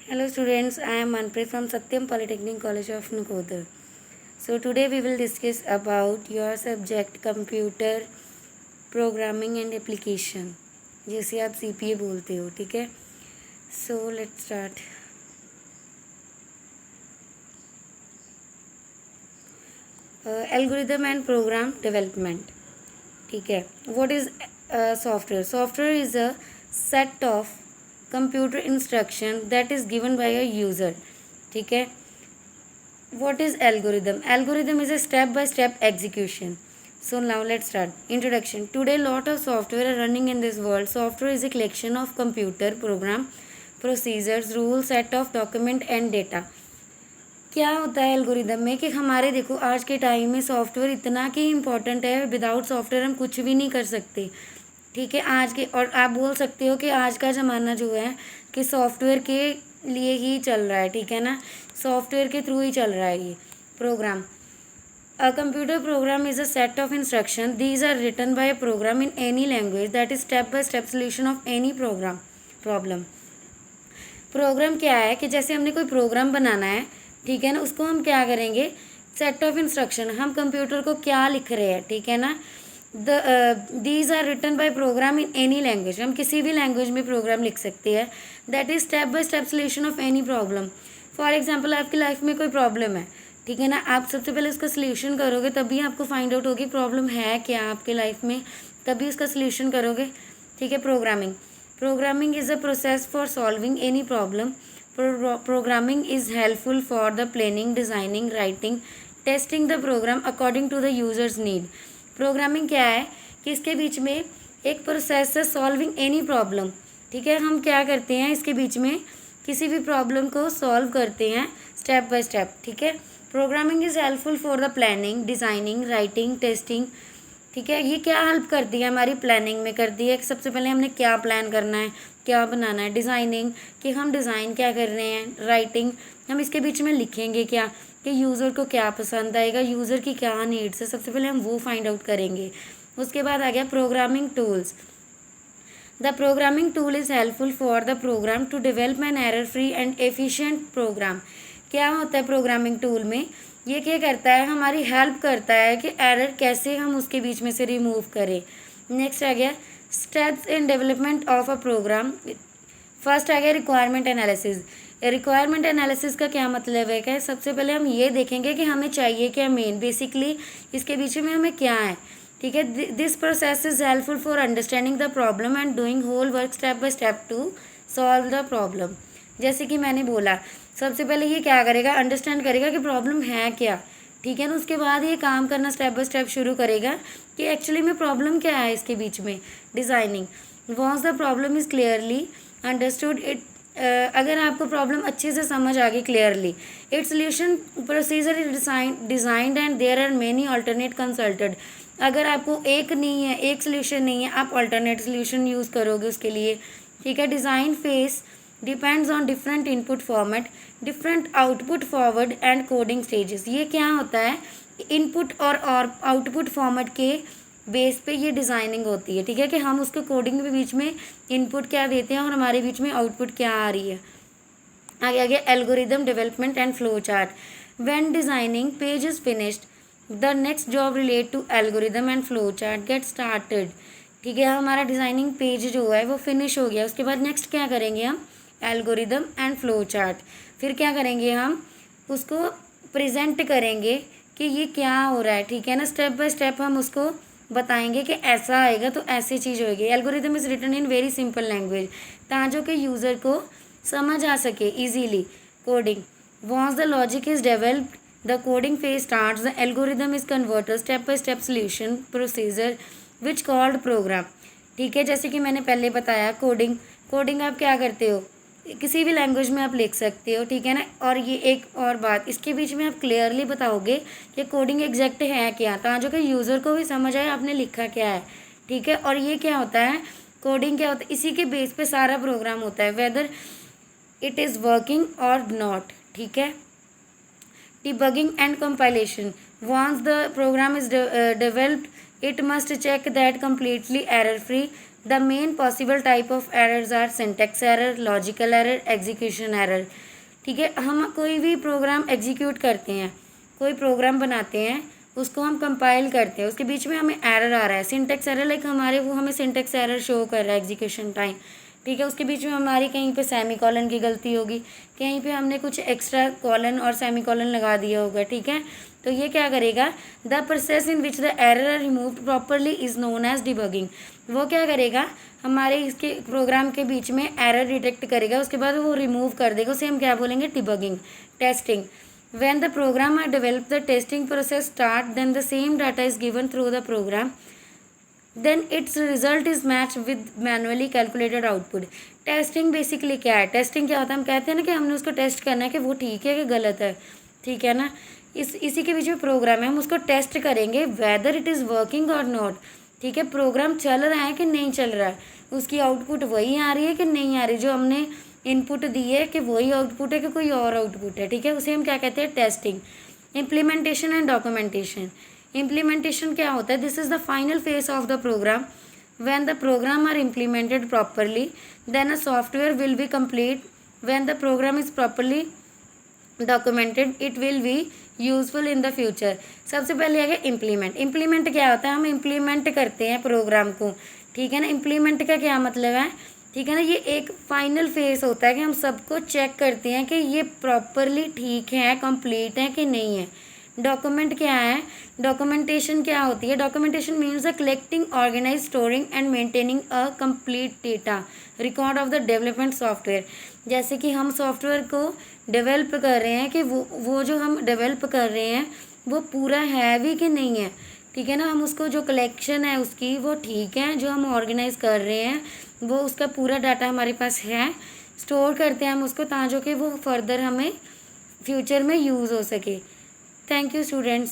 Hello students, I am Manpreet from Satyam Polytechnic College of Nakodar. So today we will discuss about your subject computer programming and application, जैसे आप CPA बोलते हो, ठीक है. So let's start. Algorithm and program development, ठीक है. What is software? Software is a set of computer instruction that is given by a user, ठीक है. What is algorithm? Algorithm is a step by step execution. So now let's start. Introduction. Today lot of software are running in this world. Software is a collection of computer program, procedures, rules, set of document and data. क्या होता है algorithm में कि हमारे देखो आज के time में सॉफ्टवेयर इतना कि इम्पोर्टेंट है. विदाउट सॉफ्टवेयर हम कुछ भी नहीं कर सकते, ठीक है. आज के और आप बोल सकते हो कि आज का ज़माना जो है कि सॉफ्टवेयर के लिए ही चल रहा है, ठीक है ना. सॉफ्टवेयर के थ्रू ही चल रहा है ये programme. A computer program is a set of instructions. These are written by a program in any language that is step by step solution of any problem. Program क्या है कि जैसे हमने कोई प्रोग्राम बनाना है, ठीक है ना. उसको हम क्या करेंगे, सेट ऑफ इंस्ट्रक्शन. हम कंप्यूटर को क्या लिख रहे हैं, ठीक है ना. These are written by program in any language. हम किसी भी लैंग्वेज में प्रोग्राम लिख सकते हैं. That is step by step solution of any problem. For example आपकी लाइफ में कोई प्रॉब्लम है, ठीक है ना. आप सबसे पहले उसका सोल्यूशन करोगे, तभी आपको फाइंड आउट होगी प्रॉब्लम है क्या आपके लाइफ में, तभी उसका सोल्यूशन करोगे, ठीक है. Programming is a process for solving any problem. Programming is helpful for the planning, designing, writing, testing the program according to the user's need. Programming क्या है कि इसके बीच में एक प्रोसेस है सॉल्विंग एनी प्रॉब्लम, ठीक है. हम क्या करते हैं, इसके बीच में किसी भी प्रॉब्लम को सॉल्व करते हैं स्टेप बाय स्टेप, ठीक है. Programming is helpful for the planning, designing, writing, testing, ठीक है. ये क्या हेल्प करती है, हमारी प्लानिंग में करती है कि सबसे पहले हमने क्या प्लान करना है, क्या बनाना है. डिज़ाइनिंग कि हम डिज़ाइन क्या कर रहे हैं. राइटिंग हम इसके बीच में लिखेंगे क्या कि यूज़र को क्या पसंद आएगा, यूज़र की क्या नीड्स है, सबसे पहले हम वो फाइंड आउट करेंगे. उसके बाद आ गया programming tools. The programming tool is helpful for the program to develop an error free and efficient program. क्या होता है प्रोग्रामिंग टूल में, ये क्या करता है, हमारी हेल्प करता है कि एरर कैसे हम उसके बीच में से रिमूव करें. नेक्स्ट आ गया steps in development of a program. First आ गया रिक्वायरमेंट एनालिसिस. रिक्वायरमेंट एनालिसिस का क्या मतलब है, क्या सबसे पहले हम ये देखेंगे कि हमें चाहिए क्या, मेन बेसिकली इसके बीच में हमें क्या है, ठीक है. This process is helpful for understanding the problem and doing whole work step by step to solve the problem. जैसे कि मैंने बोला, सबसे पहले ये क्या करेगा, अंडरस्टैंड करेगा कि प्रॉब्लम है क्या, ठीक है ना. उसके बाद ये काम करना स्टेप बाय स्टेप शुरू करेगा कि एक्चुअली में प्रॉब्लम क्या है इसके बीच में. Designing once the problem is clearly understood it. अगर आपको प्रॉब्लम अच्छे से समझ आ गई clearly, it solution procedure is designed and there are many alternate consulted. अगर आपको एक नहीं है, एक सोल्यूशन नहीं है, आप अल्टरनेट सोल्यूशन यूज़ करोगे उसके लिए, ठीक है. Design face depends on different input format, different output forward and coding stages. ये क्या होता है, इनपुट और आउटपुट फॉर्मेट के बेस पे ये डिज़ाइनिंग होती है, ठीक है. कि हम उसके कोडिंग के बीच में इनपुट क्या देते हैं और हमारे बीच में आउटपुट क्या आ रही है. आगे आगे algorithm development and flow chart. When designing phase is finished the next job relate to algorithm and flow chart get started, ठीक है. हमारा डिज़ाइनिंग पेज जो है वो फिनिश हो गया, उसके बाद नेक्स्ट क्या करेंगे हम, एल्गोरिदम एंड फ्लो चार्ट. फिर क्या करेंगे, हम उसको प्रेजेंट करेंगे कि ये क्या हो रहा है, ठीक है ना. स्टेप बाय स्टेप हम उसको बताएंगे कि ऐसा आएगा तो ऐसी चीज़ होगी. Algorithm is written in very simple language ताकि कि यूज़र को समझ आ सके easily. Coding once the logic is developed the coding phase starts the algorithm is converter step by step solution procedure which called program, ठीक है. जैसे कि मैंने पहले बताया कोडिंग आप क्या करते हो, किसी भी लैंग्वेज में आप लिख सकते हो, ठीक है ना. और ये एक और बात, इसके बीच में आप क्लियरली बताओगे कि कोडिंग एग्जैक्ट है क्या, ताकि कि यूज़र को भी समझ आए आपने लिखा क्या है, ठीक है. और ये क्या होता है, कोडिंग क्या होता है, इसी के बेस पे सारा प्रोग्राम होता है, वेदर इट इज़ वर्किंग और नॉट, ठीक है. Debugging and compilation. Once the program is developed it must check that completely error free. The main possible type of errors are syntax error, logical error, execution error. ठीक है, हम कोई भी program execute करते हैं, कोई प्रोग्राम बनाते हैं, उसको हम कंपाइल करते हैं, उसके बीच में हमें एरर आ रहा है, सिंटैक्स एरर, लाइक हमारे वो हमें सिंटैक्स एरर शो कर रहा है एग्जीक्यूशन टाइम। ठीक है, उसके बीच में हमारी कहीं पे सेमी कॉलन की गलती होगी, कहीं पे हमने कुछ एक्स्ट्रा कॉलन और सेमी कॉलन लगा दिया होगा। ठीक है, तो ये क्या करेगा, the process in which the error are removed properly is known as debugging. वो क्या करेगा, हमारे इसके प्रोग्राम के बीच में एरर डिटेक्ट करेगा, उसके बाद वो रिमूव कर देगा, उसे हम क्या बोलेंगे, debugging, testing. When the program are developed, the testing process start, then the same data is given through the program, then its result is matched with manually calculated output. Testing basically क्या है, testing क्या होता है, हम कहते हैं ना कि हमने उसको टेस्ट करना है कि वो ठीक है कि गलत है। ठीक है ना, इसी के बीच में प्रोग्राम है, हम उसको टेस्ट करेंगे वेदर इट इज़ वर्किंग और नॉट। ठीक है, प्रोग्राम चल रहा है कि नहीं चल रहा है, उसकी आउटपुट वही आ रही है कि नहीं आ रही, जो हमने इनपुट दी है कि वही आउटपुट है कि कोई और आउटपुट है। ठीक है, उसे हम क्या कहते हैं, testing. Implementation and documentation. Implementation क्या होता है, this is the final phase of the program. when the program are implemented properly, then a software will be complete. When the program is properly documented, it will be useful in the future. सबसे पहले आगे implement. Implement क्या होता है, हम implement करते हैं programme को। ठीक है ना, इम्प्लीमेंट का क्या मतलब है, ठीक है ना, ये एक फाइनल फेज होता है कि हम सबको चेक करते हैं कि ये प्रॉपरली ठीक है, कंप्लीट है कि नहीं है। डॉक्यूमेंट क्या है, डॉक्यूमेंटेशन क्या होती है, documentation means the collecting, organise, storing and maintaining a complete data record of the development software. जैसे कि हम सॉफ्टवेयर को डेवलप कर रहे हैं कि वो जो हम डेवलप कर रहे हैं वो पूरा है भी कि नहीं है। ठीक है ना, हम उसको जो कलेक्शन है उसकी वो ठीक है, जो हम ऑर्गेनाइज कर रहे हैं वो उसका पूरा डाटा हमारे पास है, स्टोर करते हैं हम उसको ताकि कि वो फर्दर हमें फ्यूचर में यूज़ हो सके। Thank you students.